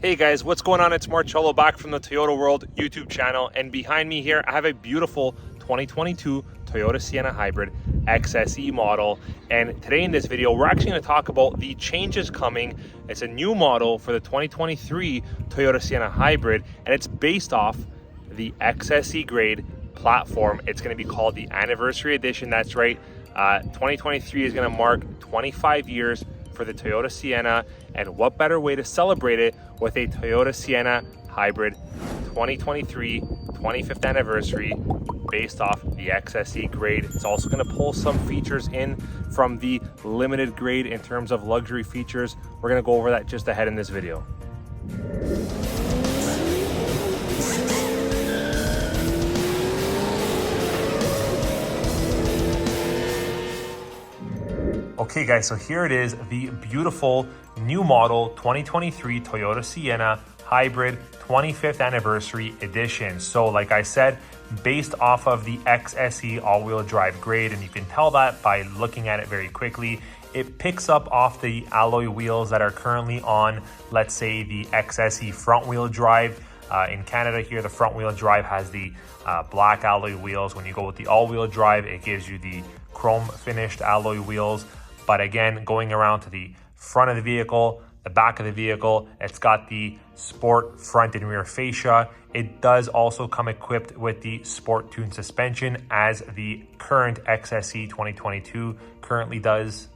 Hey guys, what's going on? It's Marcello back from the Toyota World YouTube channel, and behind me here I have a beautiful 2022 Toyota Sienna Hybrid XSE model. And today in this video we're actually going to talk about the changes coming. It's a new model for the 2023 Toyota Sienna Hybrid, and it's based off the XSE grade platform. It's going to be called the Anniversary Edition. That's right, 2023 is going to mark 25 years for the Toyota Sienna, and what better way to celebrate it with a Toyota Sienna Hybrid 2023 25th anniversary based off the XSE grade. It's also going to pull some features in from the limited grade in terms of luxury features. We're going to go over that just ahead in this video. Okay guys, so here it is, the beautiful new model 2023 Toyota Sienna Hybrid 25th Anniversary Edition. So like I said, based off of the XSE all-wheel drive grade, and you can tell that by looking at it very quickly. It picks up off the alloy wheels that are currently on, let's say, the XSE front-wheel drive. In Canada here, the front-wheel drive has the black alloy wheels. When you go with the all-wheel drive, it gives you the chrome finished alloy wheels. But again, going around to the front of the vehicle, the back of the vehicle, it's got the sport front and rear fascia. It does also come equipped with the sport tune suspension, as the current XSE 2022 currently does.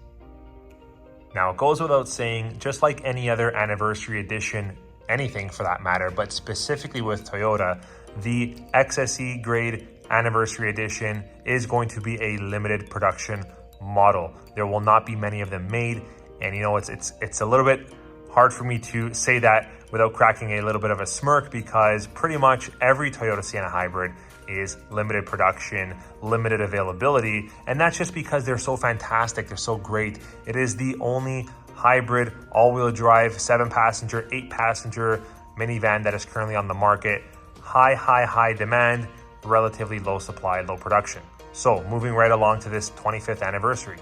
Now, it goes without saying, just like any other anniversary edition, anything for that matter, but specifically with Toyota, the XSE grade anniversary edition is going to be a limited production model. There will not be many of them made, and you know, it's a little bit hard for me to say that without cracking a little bit of a smirk, because pretty much every Toyota Sienna Hybrid is limited production, limited availability, and that's just because they're so fantastic, they're so great. It is the only hybrid all-wheel drive 7-passenger, 8-passenger minivan that is currently on the market. High demand, relatively low supply, low production. So moving right along to this 25th anniversary.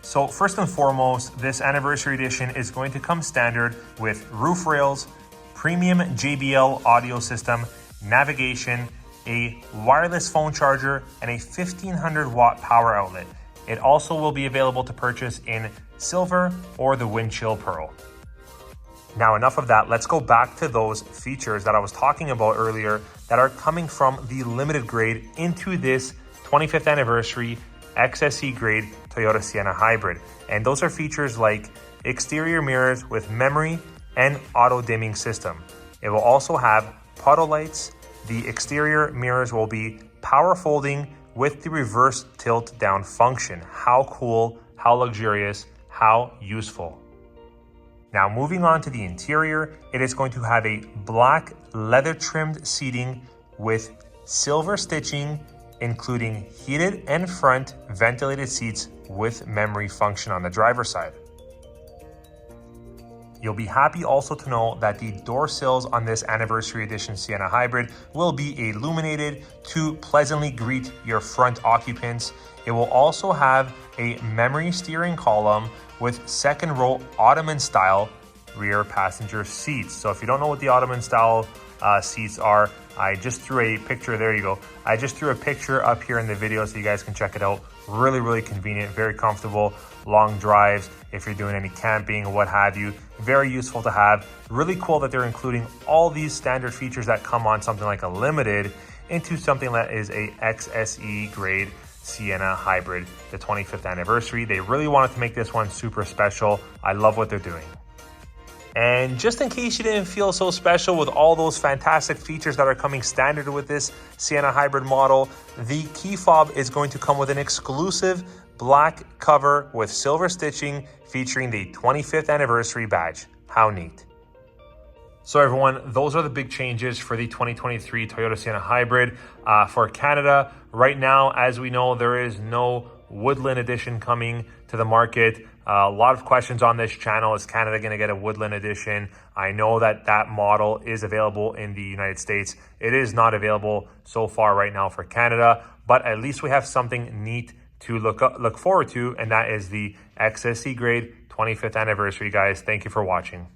So first and foremost, this anniversary edition is going to come standard with roof rails, premium JBL audio system, navigation, a wireless phone charger, and a 1500 watt power outlet. It also will be available to purchase in silver or the wind chill pearl. Now, enough of that. Let's go back to those features that I was talking about earlier that are coming from the limited grade into this 25th anniversary XSE grade Toyota Sienna Hybrid. And those are features like exterior mirrors with memory and auto dimming system. It will also have puddle lights. The exterior mirrors will be power folding with the reverse tilt down function. How cool, how luxurious, how useful. Now, moving on to the interior, it is going to have a black leather trimmed seating with silver stitching, including heated and front ventilated seats with memory function on the driver's side. You'll be happy also to know that the door sills on this Anniversary Edition Sienna Hybrid will be illuminated to pleasantly greet your front occupants. It will also have a memory steering column with second row Ottoman style rear passenger seats. So if you don't know what the Ottoman style seats are, I just threw a picture, there you go. I just threw a picture up here in the video so you guys can check it out. Really convenient, very comfortable, long drives, if you're doing any camping, what have you. Very useful to have. Really cool that they're including all these standard features that come on something like a limited into something that is a XSE grade Sienna Hybrid, the 25th anniversary. They really wanted to make this one super special. I love what they're doing. And just in case you didn't feel so special with all those fantastic features that are coming standard with this Sienna Hybrid model, the key fob is going to come with an exclusive black cover with silver stitching featuring the 25th anniversary badge. How neat. So everyone, those are the big changes for the 2023 Toyota Sienna Hybrid. For Canada, right now, as we know, there is no Woodland Edition coming to the market. A lot of questions on this channel. Is Canada going to get a Woodland Edition? I know that that model is available in the United States. It is not available so far right now for Canada, but at least we have something neat to look forward to, and that is the XSE grade 25th anniversary, guys. Thank you for watching.